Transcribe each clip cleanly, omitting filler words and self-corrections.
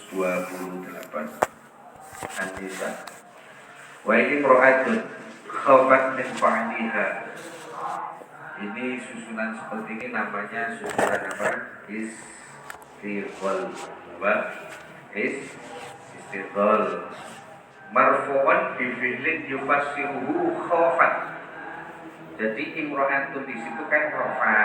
28 An-Nisa. Wa ini imra'atun khafat min ba'liha. Ini susunan seperti ini namanya susunan apa? Istighol. Apa? Istighol. Marfu'an bi fi'lin yufassiruhu khafat. Jadi imra'atun di situ kan rafa.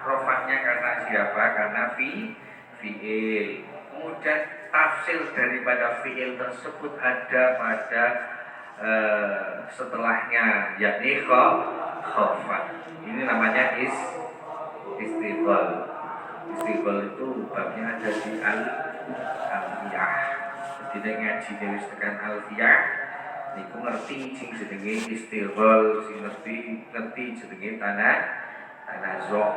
Rafa'nya karena siapa? Karena fi'il. Kemudian tafsir daripada fi'il tersebut ada pada setelahnya, yakni khafat. Ini namanya istighol. Istighol itu babnya ada di al-alfiyah. Jadi ngaji wis tekan alfiyah niku ngerti sing jenenge istighol, sing ngerti jenenge tanazuk.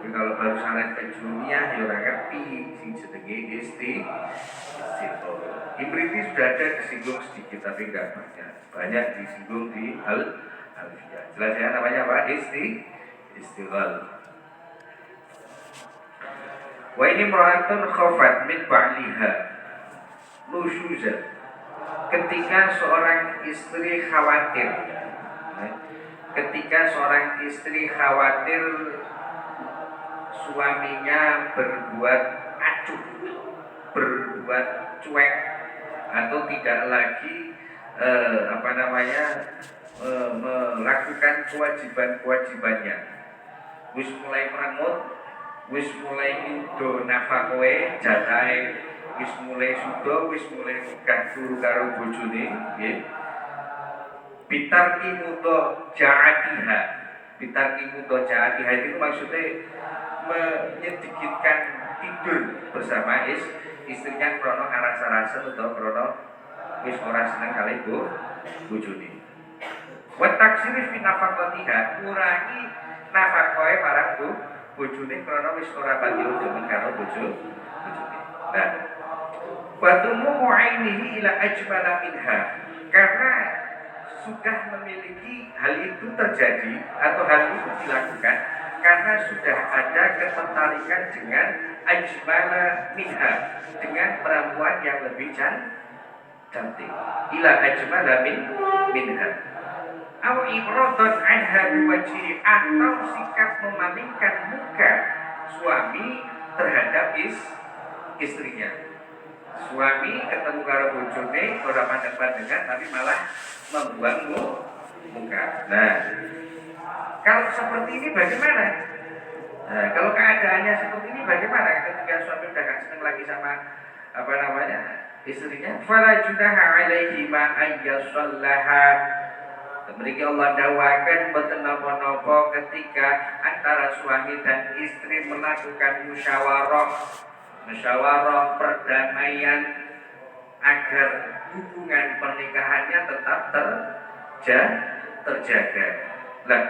Tapi kalau baru sanad kejuriyah ya ora ngerti sing jenenge istighol. Imriti sudah ada disinggung sedikit tapi enggak banyak. Banyak disinggung di al-alfiyah. Jelas ya namanya apa? Istighol. Wa ini imra'atun khafat min ba'liha nusyuzan. Ketika seorang istri khawatir, suaminya berbuat acuh, berbuat cuek, atau tidak lagi melakukan kewajiban-kewajibannya. Wis mulai merengut, wis mulai nyudo nafakoe jatahe, wis mulai sudo, wis mulai nikah turu karo bojone, nggih. Bitarki mudo ja'atiha. Bitarki mudo ja'atiha itu maksudnya menyedikitkan tidur bersama istrinya krono arasa-rasa atau krono wis ora seneng kali bojone. Wa taksiri fi nafaqatiha, kurangi nafakoe marang bojone krono wis ora pati demen karo bojone. Nah, watumu ainihi ila ajmala minha, karena sudah memiliki hal itu terjadi atau hal itu dilakukan karena sudah ada ketertarikan dengan ajmala minha, dengan perempuan yang lebih cantik. Ila ajmala minha. Aw iradun anha biwajhi, atau sikap memalingkan muka suami terhadap istrinya. Suami ketemu karo bojone ora pandang-pandangan tapi malah membuang muka. Nah, kalau seperti ini bagaimana? Nah, kalau keadaannya seperti ini bagaimana ketika suami udah gak seneng lagi sama istrinya? Fala junaha alaihi ma ayyasallaha. Memiliki Allah dawakan boten napa-napa ketika antara suami dan istri melakukan musyawarah perdamaian agar hubungan pernikahannya tetap terjaga. Nah,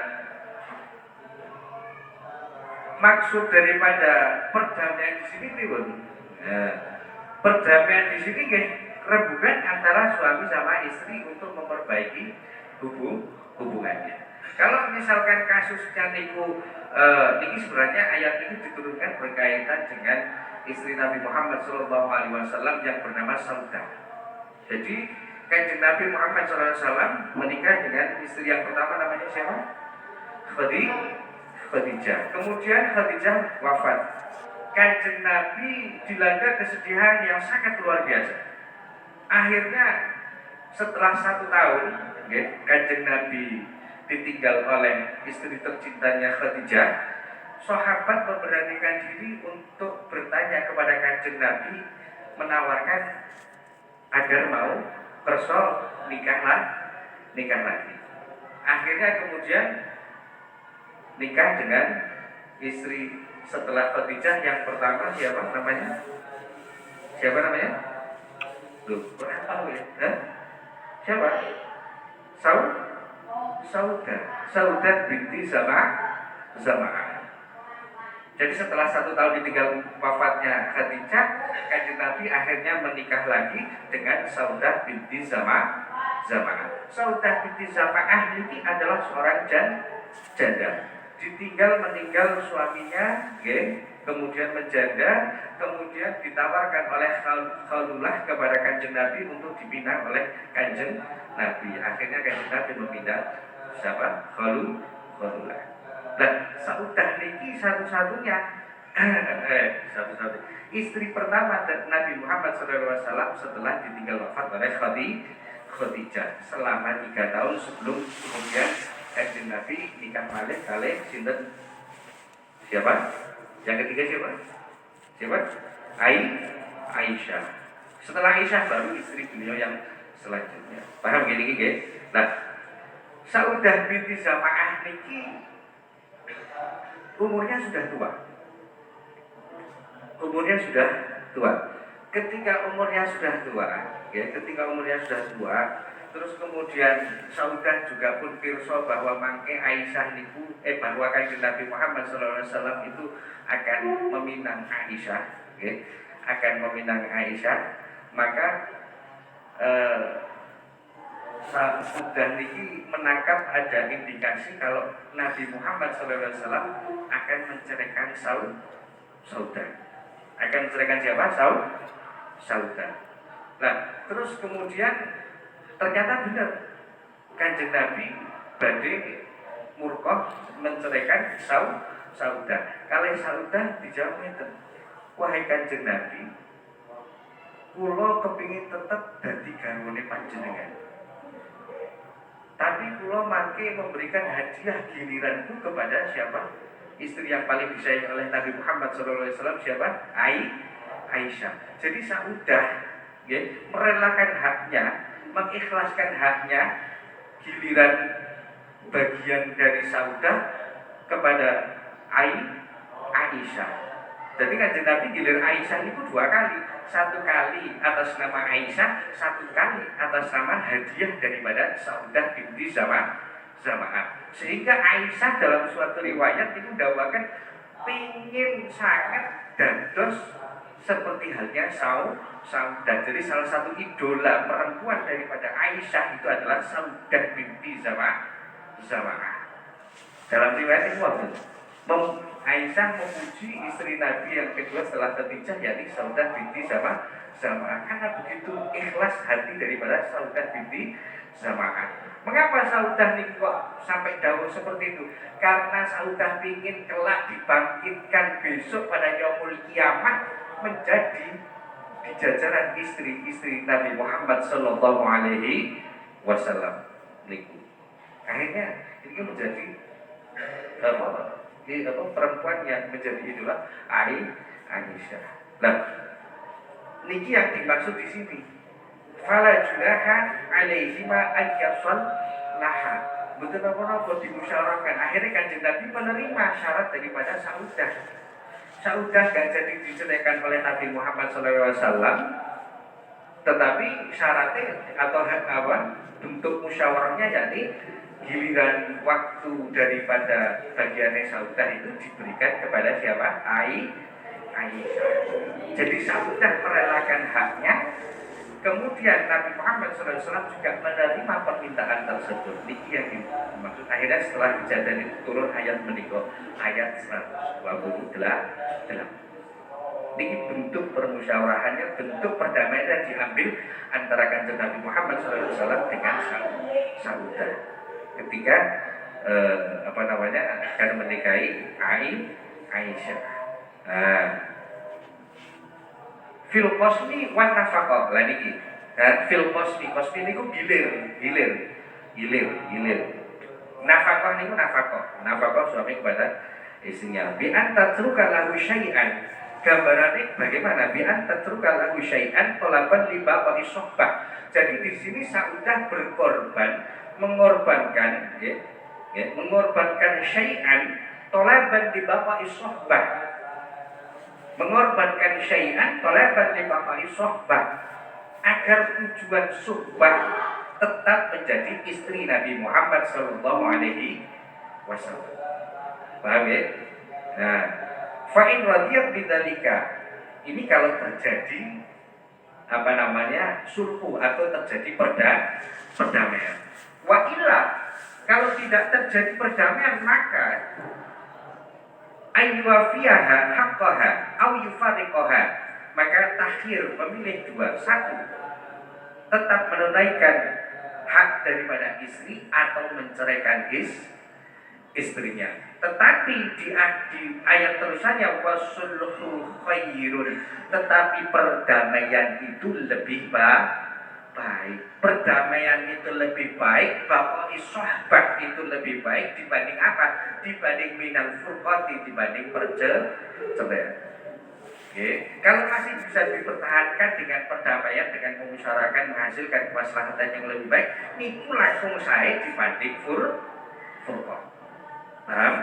maksud daripada perdamaian di sini pripun? Perdamaian di sini nggih rebukan antara suami sama istri untuk memperbaiki hubungannya. Kalau misalkan kasusnya niku niki sebenarnya ayat ini diturunkan berkaitan dengan istri Nabi Muhammad SAW yang bernama Saudah. Jadi Kanjeng Nabi Muhammad SAW menikah dengan istri yang pertama namanya siapa? Khadijah. Kemudian Khadijah wafat. Kanjeng Nabi dilanda kesedihan yang sangat luar biasa. Akhirnya setelah 1 tahun, Kanjeng Nabi ditinggal oleh istri tercintanya Khadijah. Sahabat memberanikan diri untuk bertanya kepada Kanjeng Nabi, menawarkan agar mau kerso nikah lagi. Akhirnya kemudian nikah dengan istri setelah Khadijah yang pertama siapa namanya? Loh, kurang tahu ya? Siapa? Saudah binti Zama'ah. Jadi setelah 1 tahun ditinggal wafatnya Khadijah, Kanjeng Nabi akhirnya menikah lagi dengan Saudah binti Zama'ah. Saudah binti Zama'ah ini adalah seorang janda. Meninggal suaminya, kemudian menjanda, kemudian ditawarkan oleh Khalullah kepada Kanjeng Nabi untuk dipinang oleh Kanjeng Nabi. Akhirnya Kanjeng Nabi memindah siapa? Khalullah. Dan Saudah niki satu-satunya satu-satu istri pertama dan Nabi Muhammad SAW setelah ditinggal wafat oleh Khadijah selama 3 tahun sebelum kemudian Kanjeng Nabi nikah malih kalih sinten? Siapa? Yang ketiga siapa? Siapa? Aisyah. Setelah Aisyah baru istri beliau yang selanjutnya. Paham gini nggih? Nah, Saudah binti Zam'ah niki umurnya sudah tua. Umurnya sudah tua. Ketika umurnya sudah tua, terus kemudian Saudah juga pun pirsa bahwa mangke Aisyah niku bahwa Kanjeng Nabi Muhammad SAW itu akan meminang Aisyah, akan meminang Aisyah, maka Saudah niki menangkap ada indikasi kalau Nabi Muhammad SAW akan menceraikan Saudah. Akan menceraikan siapa? Saudah. Nah, terus kemudian ternyata benar Kanjeng Nabi badhe murkoh menceraikan Saudah. Kalau Saudah dijawab ngeten, wahai Kanjeng Nabi, kula kepingin tetap dadi garwane panjenengan. Tapi kula mangke memberikan hadiah giliranku kepada siapa? Istri yang paling disayangi oleh Nabi Muhammad SAW siapa? Aisyah. Jadi Saudah merelakan haknya, mengikhlaskan haknya, giliran bagian dari Saudah kepada Aisyah. Jadi Kanjeng Nabi gilir Aisyah itu 2 kali. 1 kali atas nama Aisyah, 1 kali atas nama hadiah daripada Saudah binti Zam'ah. Sehingga Aisyah dalam suatu riwayat itu dakwakan pingin sangat dados seperti halnya Saudah. Jadi salah satu idola perempuan daripada Aisyah itu adalah Saudah binti Zam'ah. Dalam riwayat itu Aisyah memuji istri Nabi yang kedua setelah Khadijah, yakni Saudah binti Zam'ah. Karena begitu ikhlas hati daripada Saudah binti Zam'ah. Mengapa Saudah ini kok sampai dawuh seperti itu? Karena Saudah ingin kelak dibangkitkan besok pada yaumul kiamah menjadi di jajaran istri-istri Nabi Muhammad Sallallahu Alaihi Wasallam. Akhirnya ini menjadi perempuan yang menjadi idola Aisyah. Nah, niki yang dimaksud di sini. Fala junaha alaihima ayyasal laha. Betul apa dimusyawarahkan. Akhirnya Kanjeng Nabi menerima syarat daripada Saudah. Saudah gak jadi diceraikan oleh Nabi Muhammad SAW, tetapi syaratnya atau bentuk musyawarahnya yakni giliran waktu daripada bagiannya Saudah itu diberikan kepada siapa? Aisyah. Jadi Saudah merelakan haknya. Kemudian Nabi Muhammad SAW juga menerima permintaan tersebut. Niki yang dimaksud. Akhirnya setelah kejadian itu turun ayat menikah, ayat 128. Niki bentuk permusyawarahannya, bentuk perdamaian diambil antara Kanjeng Nabi Muhammad SAW dengan Saudah. Ketika akan menikahi Aisyah. Fil qasmi wan nafaqah lah niki. Fil qasmi niku gilir. Nafaqah niku nafaqah suami kepada istrinya. Bi an tatruka lahu syai'an. Gambarane bagaimana? Bi an tatruka lahu syai'an talaban li baqi sohbah. Jadi di sini Saudah mengorbankan syai'an talaban li baqi sohbah. Mengorbankan syai'an talaban li baqi sohbah, agar tujuan suhbah tetap menjadi istri Nabi Muhammad sallallahu alaihi wasallam. Paham ya? Nah, fa in radiyat bidzalika. Ini kalau terjadi sulhu atau terjadi perdamaian. Wa illa, kalau tidak terjadi perdamaian maka ayyuwafiyaha haqqaha au yufariqaha, maka takhir memilih dua. Satu, tetap menunaikan hak daripada istri atau menceraikan istrinya. Tetapi di ayat terusannya wasulhu khairun, tetapi perdamaian itu lebih baik. Perdamaian itu lebih baik, bahwa sohbah itu lebih baik dibanding apa? Dibanding minal furqati, dibanding perceraian. Okay. Kalau masih bisa dipertahankan dengan perdamaian, dengan memusyawarahkan, menghasilkan kemaslahatan yang lebih baik, itu langsung saya dibanding furqah. Paham?